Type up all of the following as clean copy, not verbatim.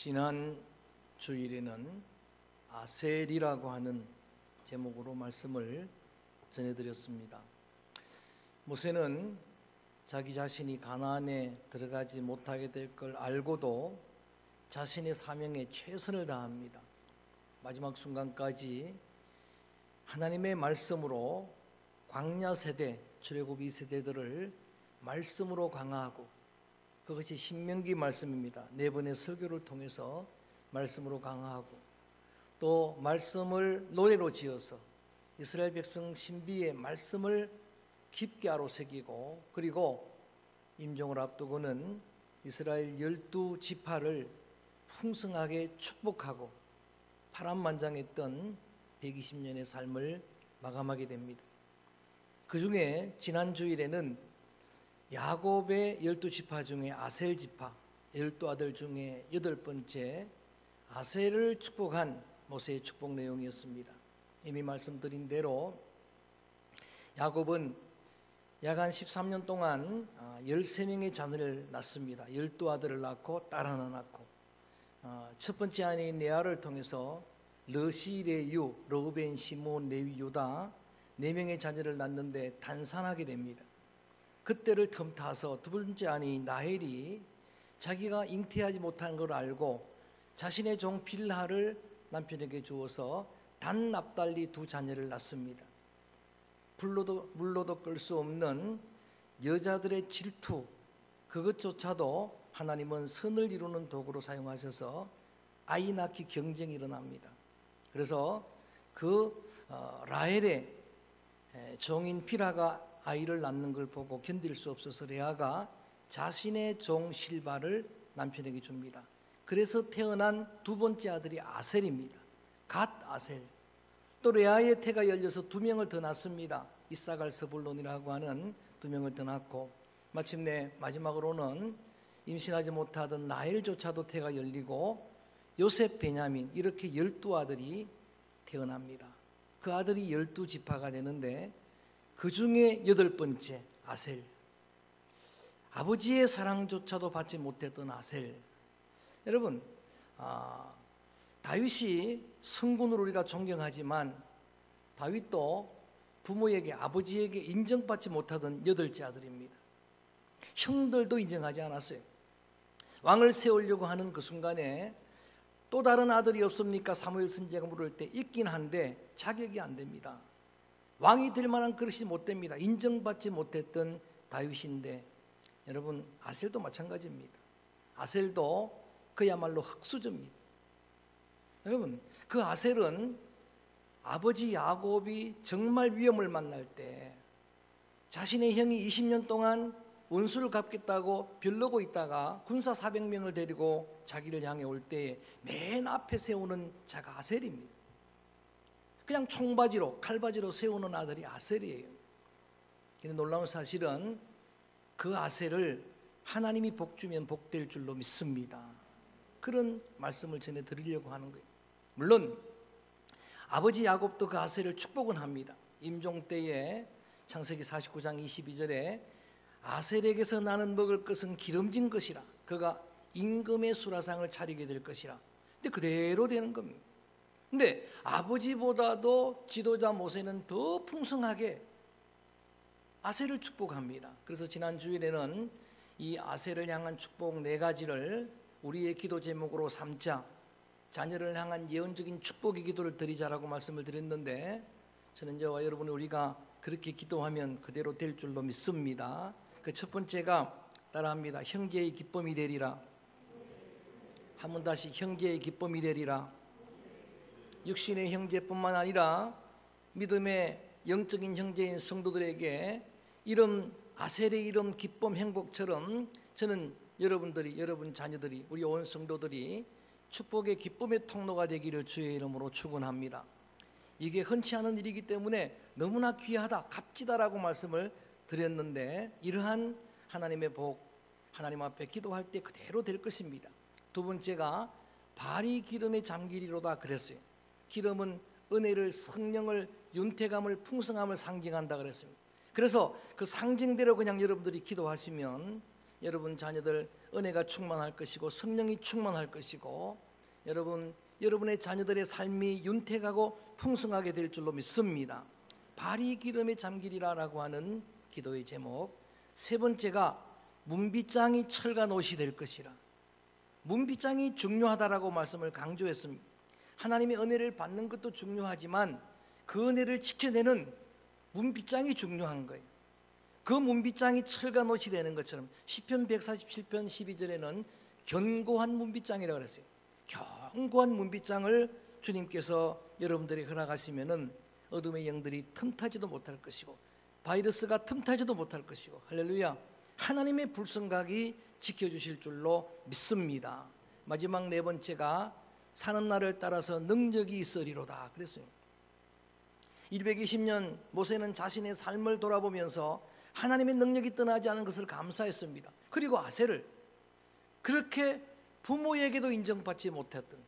지난 주일에는 아셀이라고 하는 제목으로 말씀을 전해드렸습니다. 모세는 자기 자신이 가나안에 들어가지 못하게 될 걸 알고도 자신의 사명에 최선을 다합니다. 마지막 순간까지 하나님의 말씀으로 광야 세대, 출애굽 세대들을 말씀으로 강화하고, 그것이 신명기 말씀입니다. 네 번의 설교를 통해서 말씀으로 강화하고, 또 말씀을 노래로 지어서 이스라엘 백성 신비의 말씀을 깊게 아로새기고, 그리고 임종을 앞두고는 이스라엘 12지파를 풍성하게 축복하고 파란만장했던 120년의 삶을 마감하게 됩니다. 그 중에 지난 주일에는 야곱의 12지파 중에 아셀 지파, 12아들 중에 8번째 아셀을 축복한 모세의 축복 내용이었습니다. 이미 말씀드린 대로 야곱은 약 한 13년 동안 13명의 자녀를 낳습니다. 12아들을 낳고 딸 하나 낳고, 첫 번째 아내인 레아를 통해서 르시, 레유, 르우벤, 시몬, 레위, 유다 4명의 자녀를 낳는데 단산하게 됩니다. 그때를 틈타서 두 번째 아내인 라헬이 자기가 잉태하지 못한 걸 알고 자신의 종 빌하를 남편에게 주어서 단 납달리 2 자녀를 낳습니다. 물로도 끌 수 없는 여자들의 질투, 그것조차도 하나님은 선을 이루는 도구로 사용하셔서 아이 낳기 경쟁이 일어납니다. 그래서 라헬의 종인 빌하가 아이를 낳는 걸 보고 견딜 수 없어서 레아가 자신의 종 실바를 남편에게 줍니다. 그래서 태어난 두 번째 아들이 아셀입니다. 갓 아셀. 또 레아의 태가 열려서 2명을 더 낳습니다. 이사갈, 스불론이라고 하는 2명을 더 낳고, 마침내 마지막으로는 임신하지 못하던 라헬조차도 태가 열리고 요셉, 베냐민, 이렇게 12아들이 태어납니다. 그 아들이 12지파가 되는데 그 중에 8번째 아셀, 아버지의 사랑조차도 받지 못했던 아셀. 여러분, 다윗이 성군으로 우리가 존경하지만 다윗도 부모에게, 아버지에게 인정받지 못하던 8째 아들입니다. 형들도 인정하지 않았어요. 왕을 세우려고 하는 그 순간에 또 다른 아들이 없습니까? 사무엘 선지자가 물을 때 있긴 한데 자격이 안 됩니다. 왕이 될 만한 그릇이 못 됩니다. 인정받지 못했던 다윗인데, 여러분, 아셀도 마찬가지입니다. 아셀도 그야말로 흙수저입니다. 여러분, 그 아셀은 아버지 야곱이 정말 위험을 만날 때 자신의 형이 20년 동안 원수를 갚겠다고 벼르고 있다가 군사 400명을 데리고 자기를 향해 올 때에 맨 앞에 세우는 자가 아셀입니다. 그냥 총바지로, 칼바지로 세우는 아들이 아셀이에요. 근데 놀라운 사실은 그 아셀을 하나님이 복주면 복될 줄로 믿습니다. 그런 말씀을 전해드리려고 하는 거예요. 물론 아버지 야곱도 그 아셀을 축복은 합니다. 임종 때에 창세기 49장 22절에 아셀에게서 나는 먹을 것은 기름진 것이라, 그가 임금의 수라상을 차리게 될 것이라. 근데 그대로 되는 겁니다. 근데 아버지보다도 지도자 모세는 더 풍성하게 아셀을 축복합니다. 그래서 지난 주일에는 이 아셀을 향한 축복 4가지를 우리의 기도 제목으로 삼자, 자녀를 향한 예언적인 축복의 기도를 드리자라고 말씀을 드렸는데, 저는 저와 여러분이 우리가 그렇게 기도하면 그대로 될 줄로 믿습니다. 그 첫 번째가 따라합니다. 형제의 기쁨이 되리라. 한번 다시, 형제의 기쁨이 되리라. 육신의 형제뿐만 아니라 믿음의 영적인 형제인 성도들에게 이런 아셀의 이런 기쁨, 행복처럼 저는 여러분들이, 여러분 자녀들이, 우리 온 성도들이 축복의 기쁨의 통로가 되기를 주의 이름으로 축원합니다. 이게 흔치 않은 일이기 때문에 너무나 귀하다, 값지다라고 말씀을 드렸는데, 이러한 하나님의 복, 하나님 앞에 기도할 때 그대로 될 것입니다. 두 번째가 발이 기름에 잠기리로다 그랬어요. 기름은 은혜를, 성령을, 윤택함을, 풍성함을 상징한다 그랬습니다. 그래서 그 상징대로 그냥 여러분들이 기도하시면 여러분 자녀들 은혜가 충만할 것이고 성령이 충만할 것이고 여러분의 자녀들의 삶이 윤택하고 풍성하게 될 줄로 믿습니다. 발이 기름에 잠기리라라고 하는 기도의 제목. 세 번째가 문빗장이 철과 옷이 될 것이라. 문빗장이 중요하다라고 말씀을 강조했습니다. 하나님의 은혜를 받는 것도 중요하지만 그 은혜를 지켜내는 문빗장이 중요한 거예요. 그 문빗장이 철과 옷이 되는 것처럼 시편 147편 12절에는 견고한 문빗장이라고 그랬어요. 견고한 문빗장을 주님께서 여러분들이 허락하시면은 어둠의 영들이 틈타지도 못할 것이고 바이러스가 틈타지도 못할 것이고, 할렐루야, 하나님의 불성각이 지켜주실 줄로 믿습니다. 마지막 네 번째가 사는 날을 따라서 능력이 있으리로다 그랬어요. 220년 모세는 자신의 삶을 돌아보면서 하나님의 능력이 떠나지 않은 것을 감사했습니다. 그리고 아셀을, 그렇게 부모에게도 인정받지 못했던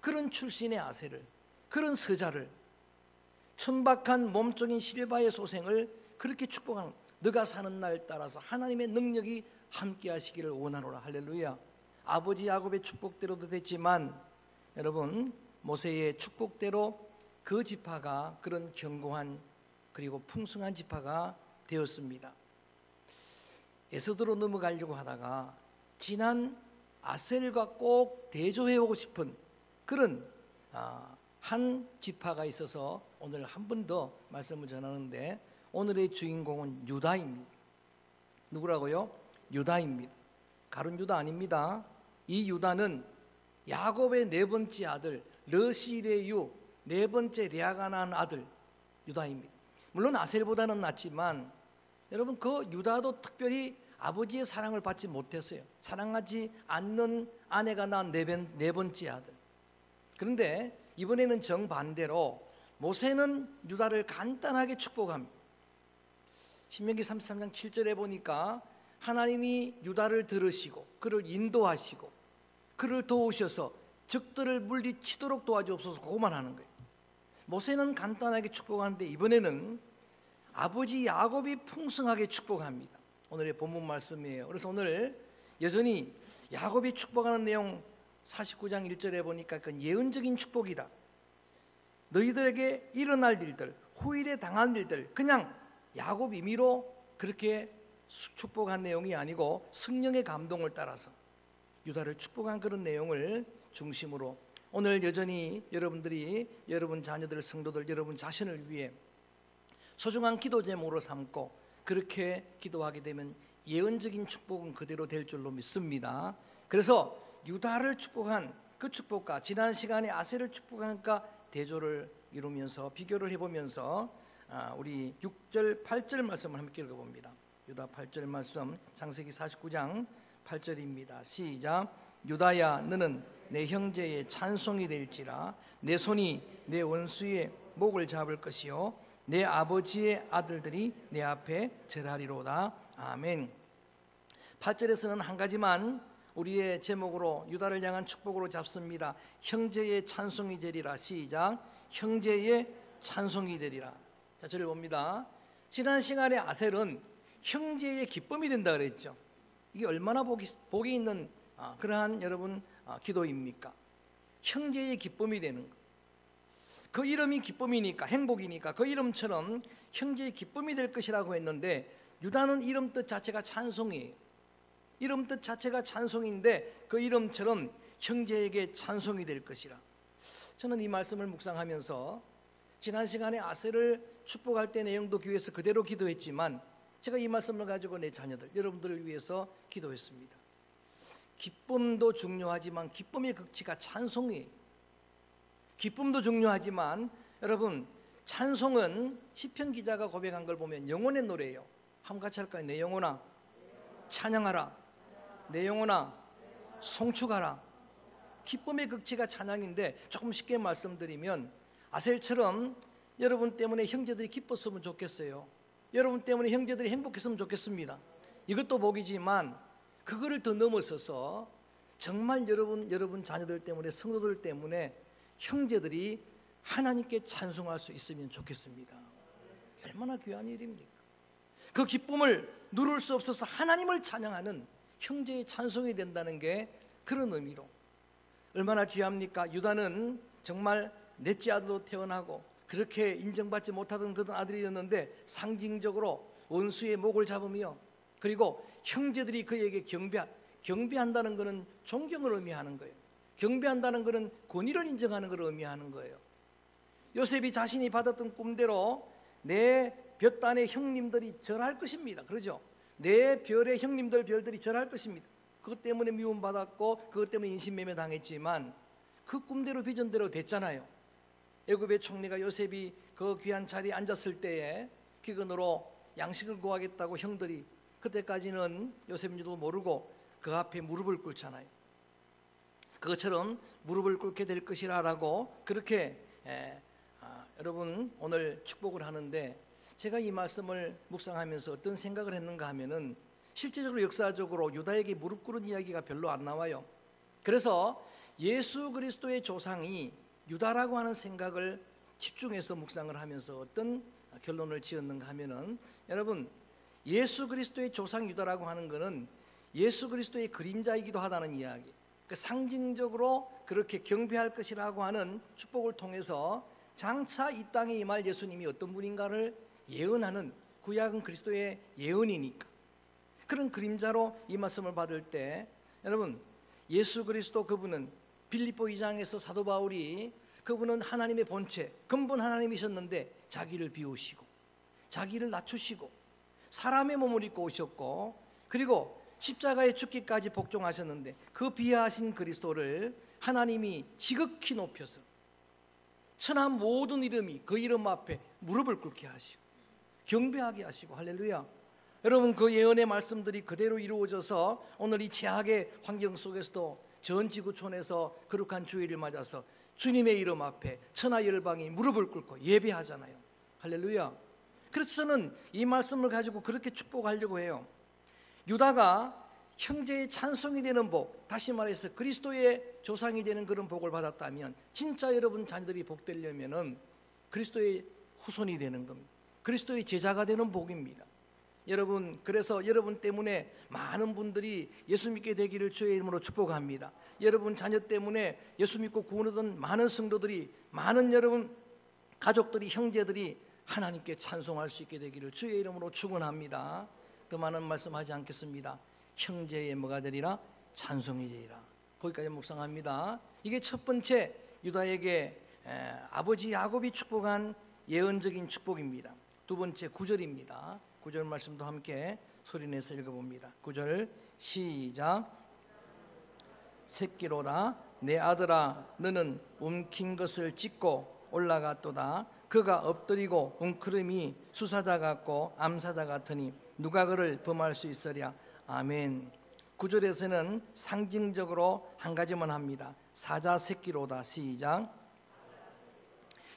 그런 출신의 아셀을, 그런 서자를, 천박한 몸종인 실바의 소생을 그렇게 축복하는, 너가 사는 날 따라서 하나님의 능력이 함께 하시기를 원하노라. 할렐루야. 아버지 야곱의 축복대로도 됐지만 여러분 모세의 축복대로 그 지파가 그런 견고한 그리고 풍성한 지파가 되었습니다. 에서드로 넘어가려고 하다가 지난 아셀과 꼭 대조해오고 싶은 그런 한 지파가 있어서 오늘 한 번 더 말씀을 전하는데, 오늘의 주인공은 유다입니다. 누구라고요? 유다입니다. 가룟 유다 아닙니다. 이 유다는 야곱의 네 번째 아들 르시레유, 네 번째 레아가 낳은 아들 유다입니다. 물론 아셀보다는 낫지만 여러분 그 유다도 특별히 아버지의 사랑을 받지 못했어요. 사랑하지 않는 아내가 낳은 네 번째 아들. 그런데 이번에는 정반대로 모세는 유다를 간단하게 축복합니다. 신명기 33장 7절에 보니까 하나님이 유다를 들으시고 그를 인도하시고 그를 도우셔서 적들을 물리치도록 도와주옵소서, 그것만 하는 거예요. 모세는 간단하게 축복하는데 이번에는 아버지 야곱이 풍성하게 축복합니다. 오늘의 본문 말씀이에요. 그래서 오늘 여전히 야곱이 축복하는 내용 49장 1절에 보니까 그건 예언적인 축복이다. 너희들에게 일어날 일들, 후일에 당한 일들, 그냥 야곱 임의로 그렇게 축복한 내용이 아니고 성령의 감동을 따라서 유다를 축복한 그런 내용을 중심으로 오늘 여전히 여러분들이 여러분 자녀들, 성도들, 여러분 자신을 위해 소중한 기도 제목으로 삼고 그렇게 기도하게 되면 예언적인 축복은 그대로 될 줄로 믿습니다. 그래서 유다를 축복한 그 축복과 지난 시간에 아셀을 축복한과 대조를 이루면서 비교를 해보면서 우리 6절 8절 말씀을 함께 읽어봅니다. 유다 8절 말씀, 창세기 49장 8절입니다. 시작. 유다야, 너는 내 형제의 찬송이 될지라. 내 손이 내 원수의 목을 잡을 것이요 내 아버지의 아들들이 내 앞에 절하리로다. 아멘. 8절에서는 한 가지만 우리의 제목으로 유다를 향한 축복으로 잡습니다. 형제의 찬송이 되리라. 시작. 형제의 찬송이 되리라. 자, 저를 봅니다. 지난 시간에 아셀은 형제의 기쁨이 된다 그랬죠. 이게 얼마나 복이 있는 그러한 여러분 기도입니까? 형제의 기쁨이 되는 것. 그 이름이 기쁨이니까, 행복이니까 그 이름처럼 형제의 기쁨이 될 것이라고 했는데 유다는 이름 뜻 자체가 찬송이에요. 이름 뜻 자체가 찬송인데 그 이름처럼 형제에게 찬송이 될 것이라. 저는 이 말씀을 묵상하면서 지난 시간에 아셀을 축복할 때 내용도 교회에서 그대로 기도했지만 제가 이 말씀을 가지고 내 자녀들, 여러분들을 위해서 기도했습니다. 기쁨도 중요하지만 기쁨의 극치가 찬송이에요. 기쁨도 중요하지만 여러분 찬송은 시편 기자가 고백한 걸 보면 영혼의 노래예요. 한번 같이 할까요? 내 영혼아 찬양하라. 내 영혼아 송축하라. 기쁨의 극치가 찬양인데 조금 쉽게 말씀드리면 아셀처럼 여러분 때문에 형제들이 기뻤으면 좋겠어요. 여러분 때문에 형제들이 행복했으면 좋겠습니다. 이것도 복이지만 그거를 더 넘어서서 정말 여러분 자녀들 때문에, 성도들 때문에 형제들이 하나님께 찬송할 수 있으면 좋겠습니다. 얼마나 귀한 일입니까? 그 기쁨을 누를 수 없어서 하나님을 찬양하는 형제의 찬송이 된다는 게 그런 의미로. 얼마나 귀합니까? 유다는 정말 넷째 아들로 태어나고 그렇게 인정받지 못하던 그런 아들이었는데 상징적으로 원수의 목을 잡으며, 그리고 형제들이 그에게 경배한다는 것은 존경을 의미하는 거예요. 경배한다는 것은 권위를 인정하는 것을 의미하는 거예요. 요셉이 자신이 받았던 꿈대로 내 볕단의 형님들이 절할 것입니다. 그러죠? 내 별의 별들이 절할 것입니다. 그것 때문에 미움받았고 그것 때문에 인신매매 당했지만 그 꿈대로 비전대로 됐잖아요. 애굽의 총리가 요셉이 그 귀한 자리에 앉았을 때에 기근으로 양식을 구하겠다고 형들이, 그때까지는 요셉인지도 모르고 그 앞에 무릎을 꿇잖아요. 그것처럼 무릎을 꿇게 될 것이라고 그렇게 여러분 오늘 축복을 하는데, 제가 이 말씀을 묵상하면서 어떤 생각을 했는가 하면은 실제적으로 역사적으로 유다에게 무릎 꿇은 이야기가 별로 안 나와요. 그래서 예수 그리스도의 조상이 유다라고 하는 생각을 집중해서 묵상을 하면서 어떤 결론을 지었는가 하면은, 여러분 예수 그리스도의 조상 유다라고 하는 것은 예수 그리스도의 그림자이기도 하다는 이야기, 그 상징적으로 그렇게 경배할 것이라고 하는 축복을 통해서 장차 이 땅에 임할 예수님이 어떤 분인가를 예언하는, 구약은 그리스도의 예언이니까 그런 그림자로 이 말씀을 받을 때, 여러분 예수 그리스도 그분은 빌립보 2장에서 사도 바울이, 그분은 하나님의 본체 근본 하나님이셨는데 자기를 비우시고 자기를 낮추시고 사람의 몸을 입고 오셨고, 그리고 십자가에 죽기까지 복종하셨는데 그 비하하신 그리스도를 하나님이 지극히 높여서 천하 모든 이름이 그 이름 앞에 무릎을 꿇게 하시고 경배하게 하시고, 할렐루야. 여러분 그 예언의 말씀들이 그대로 이루어져서 오늘 이 최악의 환경 속에서도 전 지구촌에서 거룩한 주일을 맞아서 주님의 이름 앞에 천하 열방이 무릎을 꿇고 예배하잖아요. 할렐루야. 그래서 저는 이 말씀을 가지고 그렇게 축복하려고 해요. 유다가 형제의 찬송이 되는 복, 다시 말해서 그리스도의 조상이 되는 그런 복을 받았다면 진짜 여러분 자녀들이 복되려면은 그리스도의 후손이 되는 겁니다. 그리스도의 제자가 되는 복입니다. 여러분, 그래서 여러분 때문에 많은 분들이 예수 믿게 되기를 주의 이름으로 축복합니다. 여러분 자녀 때문에 예수 믿고 구원 얻은 많은 성도들이, 많은 여러분 가족들이, 형제들이 하나님께 찬송할 수 있게 되기를 주의 이름으로 축원합니다. 더 많은 말씀하지 않겠습니다. 형제의 뭐가 되리라? 찬송이 되리라. 거기까지 묵상합니다. 이게 첫 번째 유다에게 아버지 야곱이 축복한 예언적인 축복입니다. 두 번째 9절입니다. 9절 말씀도 함께 소리내서 읽어봅니다. 9절 시작. 새끼로다 내 아들아 너는 움킨 것을 찢고 올라갔도다. 그가 엎드리고 웅크림이 수사자 같고 암사자 같으니 누가 그를 범할 수 있으랴. 아멘. 9절에서는 상징적으로 한 가지만 합니다. 사자 새끼로다. 시작.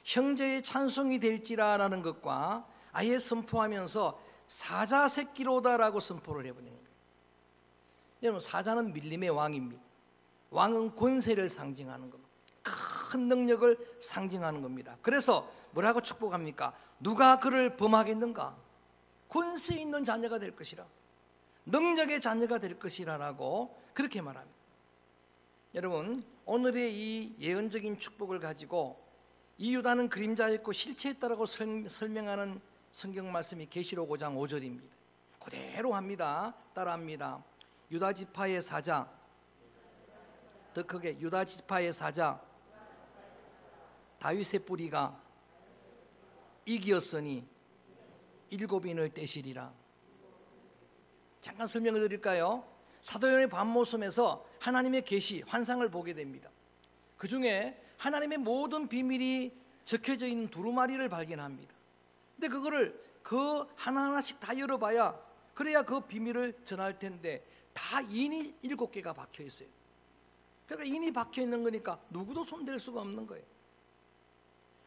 형제의 찬송이 될지라라는 것과 아예 선포하면서 사자 새끼로다라고 선포를 해버리는 거예요. 여러분 사자는 밀림의 왕입니다. 왕은 권세를 상징하는 겁니다. 큰 능력을 상징하는 겁니다. 그래서 뭐라고 축복합니까? 누가 그를 범하겠는가? 권세 있는 자녀가 될 것이라, 능력의 자녀가 될 것이라라고 그렇게 말합니다. 여러분 오늘의 이 예언적인 축복을 가지고 이 유다는 그림자였고 실체였다라고 설명하는 성경 말씀이 계시록 5장 5절입니다. 그대로 합니다. 따라합니다. 유다 지파의 사자, 더 크게 유다 지파의 사자 다윗의 뿌리가 이기었으니 일곱인을 떼시리라. 잠깐 설명을 드릴까요? 사도행의 반모섬에서 하나님의 계시, 환상을 보게 됩니다. 그 중에 하나님의 모든 비밀이 적혀져 있는 두루마리를 발견합니다. 근데 그거를 그 하나하나씩 다 열어봐야, 그래야 그 비밀을 전할 텐데 다 인이 7개가 박혀 있어요. 그러니까 인이 박혀 있는 거니까 누구도 손댈 수가 없는 거예요.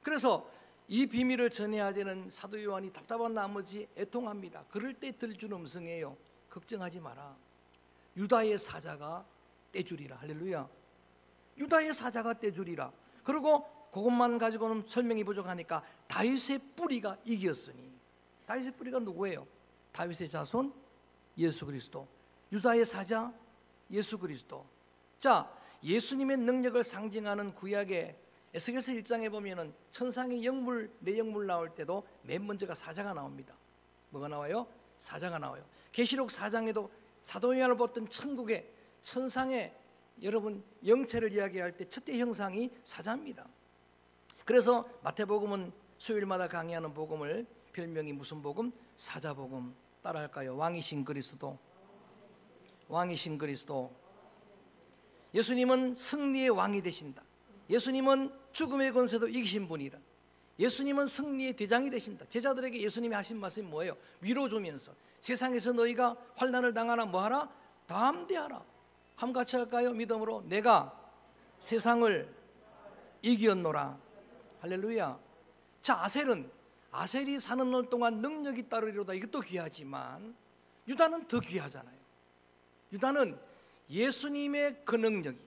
그래서 이 비밀을 전해야 되는 사도 요한이 답답한 나머지 애통합니다. 그럴 때 들려준 음성이에요. 걱정하지 마라. 유다의 사자가 떼주리라. 할렐루야. 유다의 사자가 떼주리라. 그리고 그것만 가지고는 설명이 부족하니까 다윗의 뿌리가 이겼으니. 다윗의 뿌리가 누구예요? 다윗의 자손 예수 그리스도. 유다의 사자 예수 그리스도. 자, 예수님의 능력을 상징하는 구약의 에스겔서 1장에 보면은 천상의 영물, 내 영물 나올 때도 맨 먼저가 사자가 나옵니다. 뭐가 나와요? 사자가 나와요. 계시록 4장에도 사도 요한을 봤던 천국의 천상의 여러분 영체를 이야기할 때 첫째 형상이 사자입니다. 그래서 마태복음은 수요일마다 강의하는 복음을 별명이 무슨 복음? 사자복음. 따라할까요? 왕이신 그리스도. 왕이신 그리스도. 예수님은 승리의 왕이 되신다. 예수님은 죽음의 권세도 이기신 분이다. 예수님은 승리의 대장이 되신다. 제자들에게 예수님이 하신 말씀이 뭐예요? 위로주면서 세상에서 너희가 환난을 당하나 뭐하라? 담대하라. 함 같이 할까요? 믿음으로 내가 세상을 이기었노라. 할렐루야. 자, 아셀이 사는 날 동안 능력이 따르리로다. 이것도 귀하지만 유다는 더 귀하잖아요. 유다는 예수님의 그 능력이,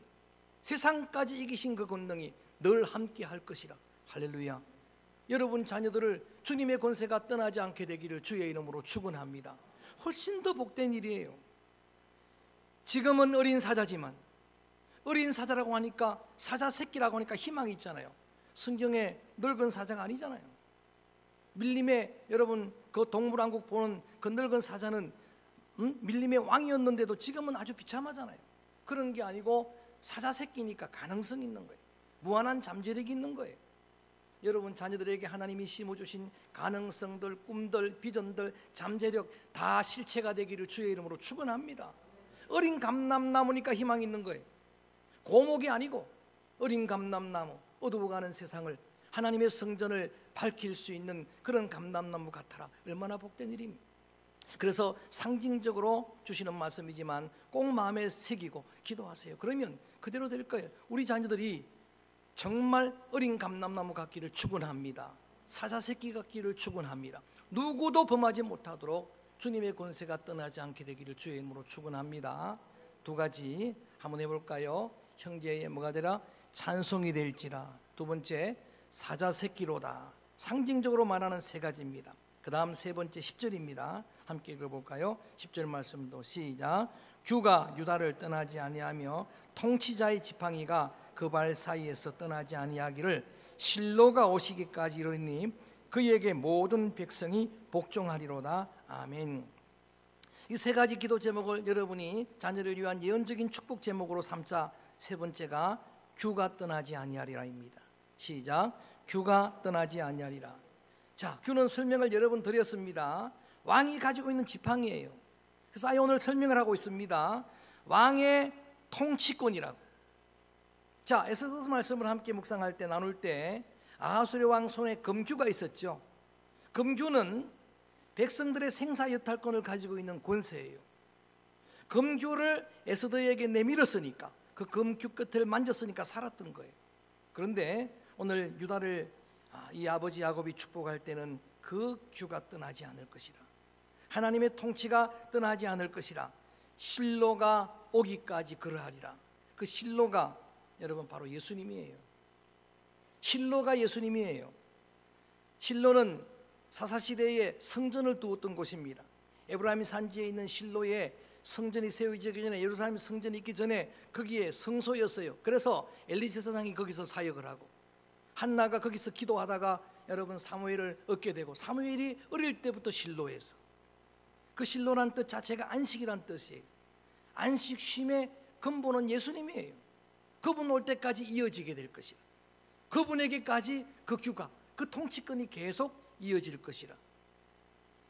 세상까지 이기신 그 권능이 늘 함께 할 것이라. 할렐루야. 여러분 자녀들을 주님의 권세가 떠나지 않게 되기를 주의 이름으로 축원합니다. 훨씬 더 복된 일이에요. 지금은 어린 사자지만, 어린 사자라고 하니까, 사자 새끼라고 하니까 희망이 있잖아요. 성경에 늙은 사자가 아니잖아요. 밀림의 여러분 그 동물왕국 보는 그 늙은 사자는 밀림의 왕이었는데도 지금은 아주 비참하잖아요. 그런 게 아니고 사자 새끼니까 가능성이 있는 거예요. 무한한 잠재력이 있는 거예요. 여러분 자녀들에게 하나님이 심어주신 가능성들, 꿈들, 비전들, 잠재력 다 실체가 되기를 주의 이름으로 축원합니다. 어린 감람나무니까 희망이 있는 거예요. 고목이 아니고 어린 감람나무, 어두워가는 세상을 하나님의 성전을 밝힐 수 있는 그런 감람나무 같아라. 얼마나 복된 일입니까? 그래서 상징적으로 주시는 말씀이지만 꼭 마음에 새기고 기도하세요. 그러면 그대로 될 거예요. 우리 자녀들이 정말 어린 감람나무 같기를 축원합니다. 사자 새끼 같기를 축원합니다. 누구도 범하지 못하도록 주님의 권세가 떠나지 않게 되기를 주의 이름으로 축원합니다. 두 가지 한번 해볼까요? 형제의 뭐가 되라? 찬송이 될지라. 두 번째, 사자 새끼로다. 상징적으로 말하는 세 가지입니다. 그 다음 세 번째 10절입니다. 함께 읽어볼까요? 10절 말씀도 시작. 규가 유다를 떠나지 아니하며 통치자의 지팡이가 그 발 사이에서 떠나지 아니하기를 실로가 오시기까지 이르니 그에게 모든 백성이 복종하리로다. 아멘. 이 세 가지 기도 제목을 여러분이 자녀를 위한 예언적인 축복 제목으로 삼자. 세 번째가 규가 떠나지 아니하리라입니다. 시작. 규가 떠나지 아니하리라. 자, 규는 설명을 여러 번 드렸습니다. 왕이 가지고 있는 지팡이예요. 그래서 오늘 설명을 하고 있습니다. 왕의 통치권이라고. 자, 에스더서 말씀을 함께 묵상할 때 나눌 때 아하수르 왕 손에 금규가 있었죠. 금규는 백성들의 생사여탈권을 가지고 있는 권세예요. 금규를 에스더에게 내밀었으니까, 그 금규 끝을 만졌으니까 살았던 거예요. 그런데 오늘 유다를 이 아버지 야곱이 축복할 때는 그 규가 떠나지 않을 것이라. 하나님의 통치가 떠나지 않을 것이라. 실로가 오기까지 그러하리라. 그 실로가 여러분 바로 예수님이에요. 실로가 예수님이에요. 실로는 사사시대에 성전을 두었던 곳입니다. 에브라임 산지에 있는 실로에 성전이 세워지기 전에, 예루살렘 성전이 있기 전에 거기에 성소였어요. 그래서 엘리세 선왕이 거기서 사역을 하고 한나가 거기서 기도하다가 여러분 사무엘을 얻게 되고, 사무엘이 어릴 때부터 실로에서, 그 실로란 뜻 자체가 안식이란 뜻이에요. 안식 쉼의 근본은 예수님이에요. 그분 올 때까지 이어지게 될 것이라. 그분에게까지 그 규가, 그 통치권이 계속 이어질 것이라.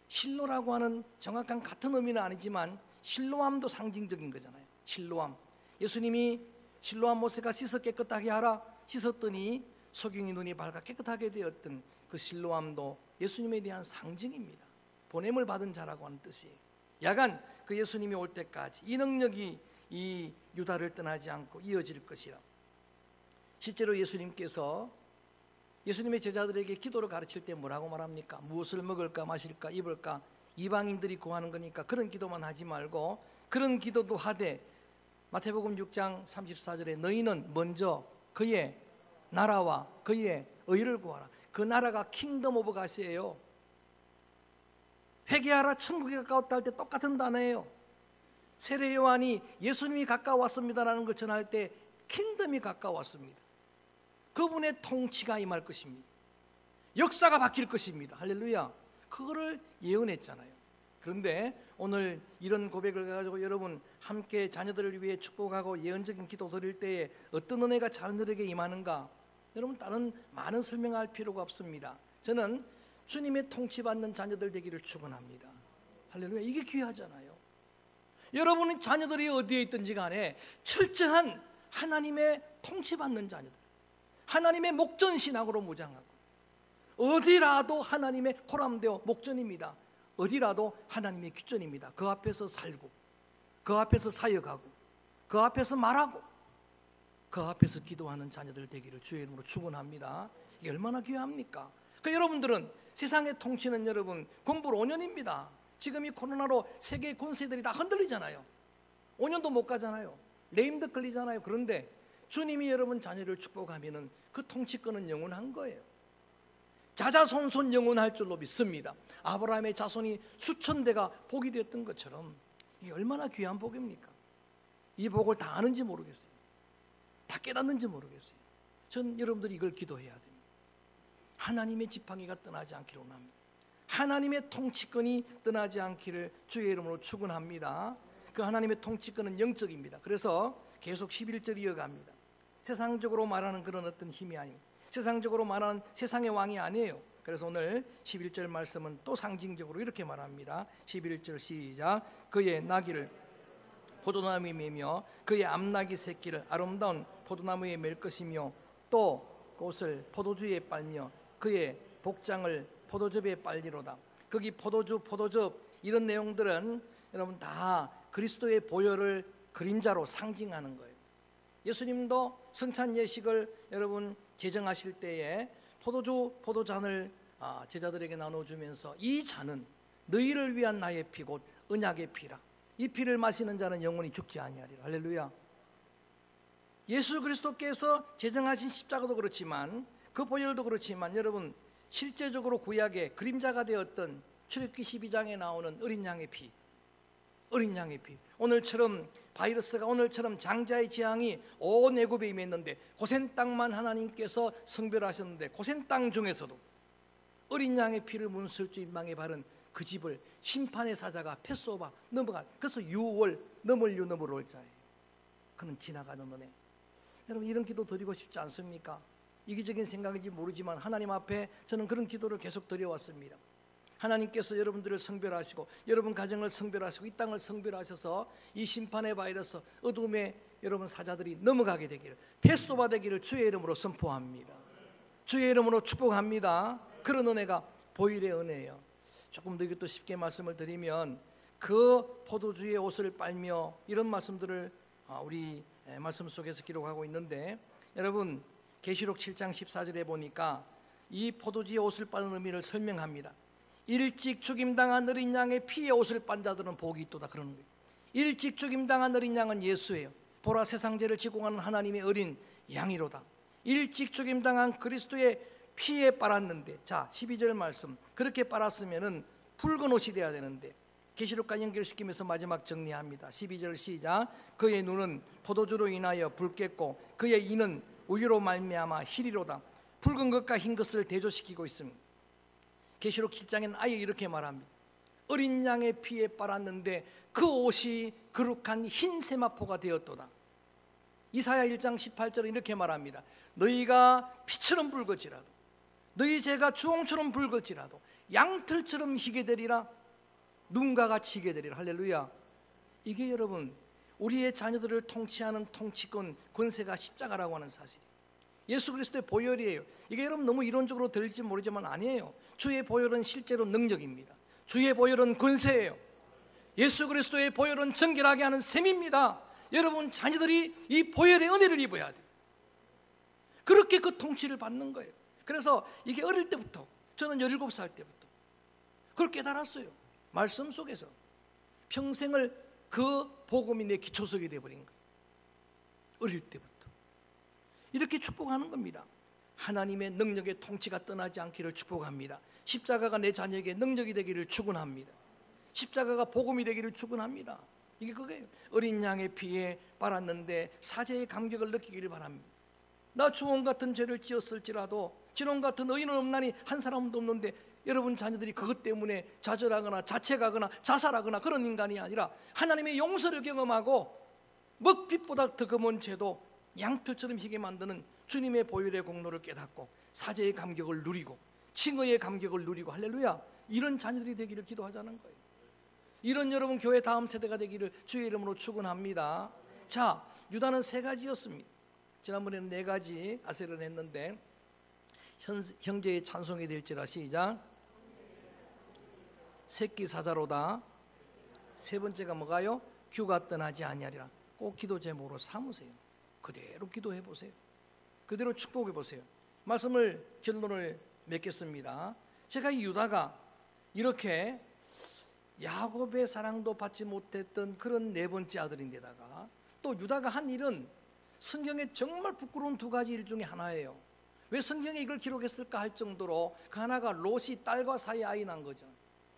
실로라고 하는 정확한 같은 의미는 아니지만 실로암도 상징적인 거잖아요. 실로암. 예수님이 실로암 모세가 씻어 깨끗하게 하라 씻었더니 소경이 눈이 밝아 깨끗하게 되었던 그 실로암도 예수님에 대한 상징입니다. 보냄을 받은 자라고 하는 뜻이에요. 야간 그 예수님이 올 때까지 이 능력이 이 유다를 떠나지 않고 이어질 것이라. 실제로 예수님께서 예수님의 제자들에게 기도를 가르칠 때 뭐라고 말합니까? 무엇을 먹을까 마실까 입을까, 이방인들이 구하는 거니까 그런 기도만 하지 말고 그런 기도도 하되, 마태복음 6장 34절에 너희는 먼저 그의 나라와 그의 의를 구하라. 그 나라가 킹덤 오브 가시예요. 회개하라 천국에 가까웠다 할 때 똑같은 단어예요. 세례 요한이 예수님이 가까웠습니다라는 걸 전할 때 킹덤이 가까웠습니다. 그분의 통치가 임할 것입니다. 역사가 바뀔 것입니다. 할렐루야. 그거를 예언했잖아요. 그런데 오늘 이런 고백을 가지고 여러분 함께 자녀들을 위해 축복하고 예언적인 기도 드릴 때에 어떤 은혜가 자녀들에게 임하는가, 여러분 다른 많은 설명할 필요가 없습니다. 저는 주님의 통치받는 자녀들 되기를 축원합니다. 할렐루야. 이게 귀하잖아요. 여러분의 자녀들이 어디에 있든지 간에 철저한 하나님의 통치받는 자녀들, 하나님의 목전신앙으로 무장하고, 어디라도 하나님의 코람되어 목전입니다. 어디라도 하나님의 귀전입니다. 그 앞에서 살고, 그 앞에서 사역하고, 그 앞에서 말하고, 그 앞에서 기도하는 자녀들 되기를 주의 이름으로 축원합니다. 이게 얼마나 귀합니까? 여러분들은 세상의 통치는 여러분 공부를 5년입니다. 지금 이 코로나로 세계 권세들이 다 흔들리잖아요. 5년도 못 가잖아요. 레임덕 걸리잖아요. 그런데 주님이 여러분 자녀를 축복하면은 그 통치권은 영원한 거예요. 자자손손 영원할 줄로 믿습니다. 아브라함의 자손이 수천 대가 복이 되었던 것처럼 이게 얼마나 귀한 복입니까? 이 복을 다 아는지 모르겠어요. 다 깨닫는지 모르겠어요. 전 여러분들이 이걸 기도해야 됩니다. 하나님의 지팡이가 떠나지 않기를 원합니다. 하나님의 통치권이 떠나지 않기를 주의 이름으로 축원합니다. 그 하나님의 통치권은 영적입니다. 그래서 계속 11절 이어갑니다. 세상적으로 말하는 그런 어떤 힘이 아닙니다. 세상적으로 말하는 세상의 왕이 아니에요. 그래서 오늘 11절 말씀은 또 상징적으로 이렇게 말합니다. 11절 시작. 그의 나귀를 포도나무에 매며 그의 암나귀 새끼를 아름다운 포도나무에 맬 것이며 또 꽃을 포도주에 빨며 그의 복장을 포도즙에 빨리로다. 거기 포도즙 이런 내용들은 여러분 다 그리스도의 보혈을 그림자로 상징하는 거예요. 예수님도 성찬 예식을 여러분 제정하실 때에 포도잔을 제자들에게 나눠주면서 이 잔은 너희를 위한 나의 피 곧 언약의 피라. 이 피를 마시는 자는 영원히 죽지 아니하리라. 할렐루야. 예수 그리스도께서 제정하신 십자가도 그렇지만 그 보혈도 그렇지만 여러분 실제적으로 구약의 그림자가 되었던 출애굽기 12장에 나오는 어린 양의 피, 어린 양의 피. 오늘처럼 바이러스가 오늘처럼 장자의 재앙이 온 애굽에 임했는데 고센 땅만 하나님께서 성별하셨는데 고센 땅 중에서도 어린 양의 피를 문설주 인방에 바른 그 집을 심판의 사자가 패소바 넘어갈. 그래서 유월 넘을 유 넘을 올 자예요. 그는 지나가는 은혜. 여러분 이런 기도 드리고 싶지 않습니까? 이기적인 생각인지 모르지만 하나님 앞에 저는 그런 기도를 계속 드려왔습니다. 하나님께서 여러분들을 성별하시고 여러분 가정을 성별하시고 이 땅을 성별하셔서 이 심판의 바이러스 어둠의 여러분 사자들이 넘어가게 되기를 패소바 되기를 주의 이름으로 선포합니다. 주의 이름으로 축복합니다. 그런 은혜가 보혈의 은혜예요. 조금 더 또 쉽게 말씀을 드리면 그 포도주의 옷을 빨며 이런 말씀들을 우리 말씀 속에서 기록하고 있는데 여러분 계시록 7장 14절에 보니까 이 포도주의 옷을 빠는 의미를 설명합니다. 일찍 죽임당한 어린 양의 피의 옷을 빤 자들은 복이 있도다 그러는 거예요. 일찍 죽임당한 어린 양은 예수예요. 보라 세상 죄를 지고 가는 하나님의 어린 양이로다. 일찍 죽임당한 그리스도의 피에 빨았는데, 자 12절 말씀, 그렇게 빨았으면은 붉은 옷이 돼야 되는데 계시록과 연결시키면서 마지막 정리합니다. 12절 시작. 그의 눈은 포도주로 인하여 붉겠고 그의 이는 우유로 말미암아 희리로다. 붉은 것과 흰 것을 대조시키고 있습니다. 계시록 7장에는 아예 이렇게 말합니다. 어린 양의 피에 빨았는데 그 옷이 거룩한 흰 세마포가 되었도다. 이사야 1장 18절은 이렇게 말합니다. 너희가 피처럼 붉을지라도 너희 죄가 주홍처럼 붉을지라도 양털처럼 희게 되리라. 눈과 같이 희게 되리라. 할렐루야. 이게 여러분 우리의 자녀들을 통치하는 통치권 권세가 십자가라고 하는 사실이에요. 예수 그리스도의 보혈이에요. 이게 여러분 너무 이론적으로 들릴지 모르지만 아니에요. 주의 보혈은 실제로 능력입니다. 주의 보혈은 권세예요. 예수 그리스도의 보혈은 정결하게 하는 셈입니다. 여러분 자녀들이 이 보혈의 은혜를 입어야 돼요. 그렇게 그 통치를 받는 거예요. 그래서 이게 어릴 때부터, 저는 17살 때부터 그걸 깨달았어요. 말씀 속에서 평생을 그 복음이 내 기초석이 되어버린 거예요. 어릴 때부터 이렇게 축복하는 겁니다. 하나님의 능력의 통치가 떠나지 않기를 축복합니다. 십자가가 내 자녀에게 능력이 되기를 축원합니다. 십자가가 복음이 되기를 축원합니다. 이게 그거예요. 어린 양의 피에 빨았는데 사제의 감격을 느끼기를 바랍니다. 나 주홍 같은 죄를 지었을지라도 진홍 같은 의인은 없나니 한 사람도 없는데, 여러분 자녀들이 그것 때문에 좌절하거나 자책하거나 자살하거나 그런 인간이 아니라 하나님의 용서를 경험하고 먹빛보다 더 검은 죄도 양털처럼 희게 만드는 주님의 보혈의 공로를 깨닫고 사제의 감격을 누리고 칭의의 감격을 누리고, 할렐루야, 이런 자녀들이 되기를 기도하자는 거예요. 이런 여러분 교회 다음 세대가 되기를 주의 이름으로 축원합니다. 자, 유다는 세 가지였습니다. 지난번에는 네 가지 아세를 했는데, 형제의 찬송이 될지라. 시작. 새끼 사자로다. 세 번째가 뭐가요? 규가 떠나지 아니하리라. 꼭 기도 제목으로 삼으세요. 그대로 기도해 보세요. 그대로 축복해 보세요. 말씀을 결론을 맺겠습니다. 제가 이 유다가 이렇게 야곱의 사랑도 받지 못했던 그런 네 번째 아들인데다가 또 유다가 한 일은 성경에 정말 부끄러운 두 가지 일 중에 하나예요. 왜 성경에 이걸 기록했을까 할 정도로 그 하나가 롯이 딸과 사이에 아이 난 거죠.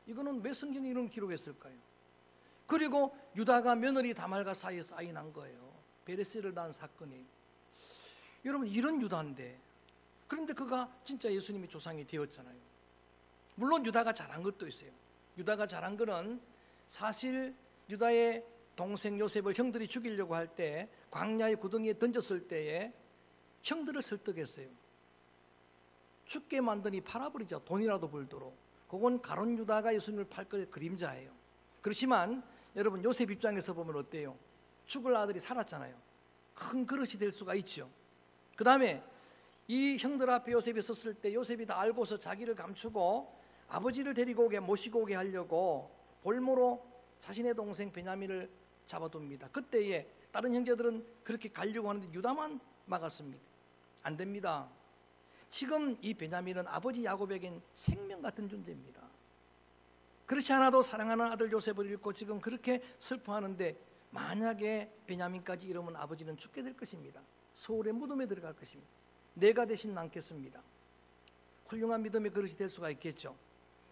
이거는 왜 성경에 이런 기록했을까요? 그리고 유다가 며느리 다말과 사이에서 아이 난 거예요. 베레스를 낳은 사건이. 여러분, 이런 유다인데, 그런데 그가 진짜 예수님의 조상이 되었잖아요. 물론 유다가 잘한 것도 있어요. 유다가 잘한 거는 사실 유다의 동생 요셉을 형들이 죽이려고 할 때 광야의 구덩이에 던졌을 때에 형들을 설득했어요. 죽게 만드니 팔아버리자, 돈이라도 벌도록. 그건 가룟 유다가 예수님을 팔 것의 그림자예요. 그렇지만 여러분, 요셉 입장에서 보면 어때요? 죽을 아들이 살았잖아요. 큰 그릇이 될 수가 있죠. 그 다음에 이 형들 앞에 요셉이 섰을 때 요셉이 다 알고서 자기를 감추고 아버지를 데리고 오게, 모시고 오게 하려고 볼모로 자신의 동생 베냐민을 잡아둡니다. 그때에 다른 형제들은 그렇게 가려고 하는데 유다만 막았습니다. 안 됩니다. 지금 이 베냐민은 아버지 야곱에겐 생명 같은 존재입니다. 그렇지 않아도 사랑하는 아들 요셉을 잃고 지금 그렇게 슬퍼하는데, 만약에 베냐민까지 잃으면 아버지는 죽게 될 것입니다. 소울의 무덤에 들어갈 것입니다. 내가 대신 남겠습니다. 훌륭한 믿음의 그릇이 될 수가 있겠죠.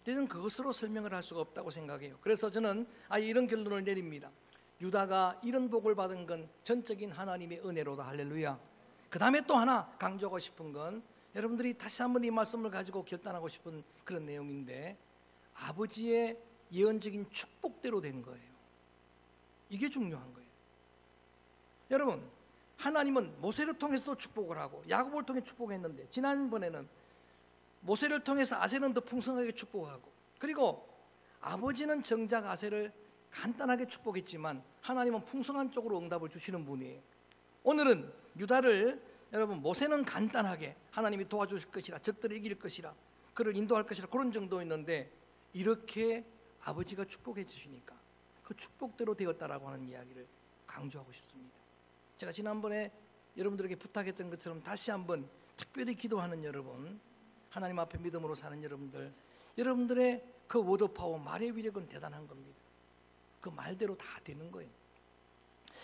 저는 그것으로 설명을 할 수가 없다고 생각해요. 그래서 저는 이런 결론을 내립니다. 유다가 이런 복을 받은 건 전적인 하나님의 은혜로다. 할렐루야. 그 다음에 또 하나 강조하고 싶은 건, 여러분들이 다시 한번 이 말씀을 가지고 결단하고 싶은 그런 내용인데, 아버지의 예언적인 축복대로 된 거예요. 이게 중요한 거예요. 여러분, 하나님은 모세를 통해서도 축복을 하고 야곱을 통해 축복했는데, 지난번에는 모세를 통해서 아셀은 더 풍성하게 축복하고, 그리고 아버지는 정작 아셀을 간단하게 축복했지만 하나님은 풍성한 쪽으로 응답을 주시는 분이에요. 오늘은 유다를, 여러분, 모세는 간단하게 하나님이 도와주실 것이라, 적들을 이길 것이라, 그를 인도할 것이라, 그런 정도였는데 이렇게 아버지가 축복해 주시니까 그 축복대로 되었다라고 하는 이야기를 강조하고 싶습니다. 제가 지난번에 여러분들에게 부탁했던 것처럼 다시 한번 특별히 기도하는 여러분, 하나님 앞에 믿음으로 사는 여러분들, 여러분들의 그 워드파워, 말의 위력은 대단한 겁니다. 그 말대로 다 되는 거예요.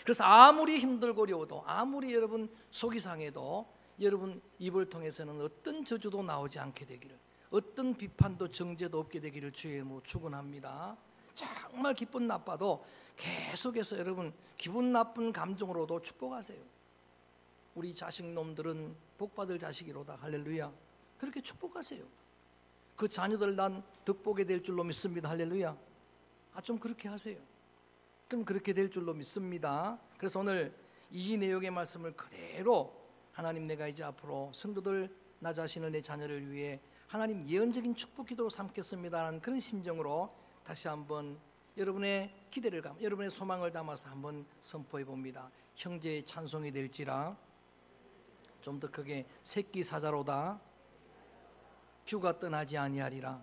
그래서 아무리 힘들고 어려워도, 아무리 여러분 속이 상해도 여러분 입을 통해서는 어떤 저주도 나오지 않게 되기를, 어떤 비판도 정죄도 없게 되기를 주의 이름으로 축원합니다. 정말 기분 나빠도 계속해서 여러분 기분 나쁜 감정으로도 축복하세요. 우리 자식놈들은 복받을 자식이로다. 할렐루야. 그렇게 축복하세요. 그 자녀들 난 덕보게 될 줄로 믿습니다. 할렐루야. 좀 그렇게 하세요. 좀 그렇게 될 줄로 믿습니다. 그래서 오늘 이 내용의 말씀을 그대로, 하나님, 내가 이제 앞으로 성도들, 나 자신을, 내 자녀를 위해 하나님 예언적인 축복 기도로 삼겠습니다라는 그런 심정으로 다시 한번 여러분의 기대를 여러분의 소망을 담아서 한번 선포해 봅니다. 형제의 찬송이 될지라. 좀 더 크게. 새끼 사자로다. 규가 떠나지 아니하리라.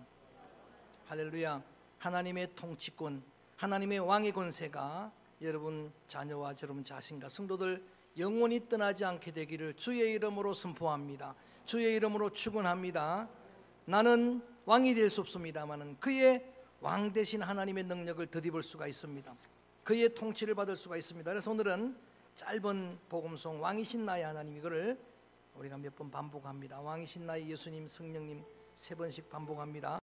할렐루야. 하나님의 통치권, 하나님의 왕의 권세가 여러분 자녀와 여러분 자신과 성도들 영원히 떠나지 않게 되기를 주의 이름으로 선포합니다. 주의 이름으로 축원합니다. 나는 왕이 될 수 없습니다마는 그의 왕 대신 하나님의 능력을 덧입을 수가 있습니다. 그의 통치를 받을 수가 있습니다. 그래서 오늘은 짧은 복음송, 왕이신 나의 하나님, 이거를 우리가 몇 번 반복합니다. 왕이신 나의 예수님, 성령님, 3번씩 반복합니다.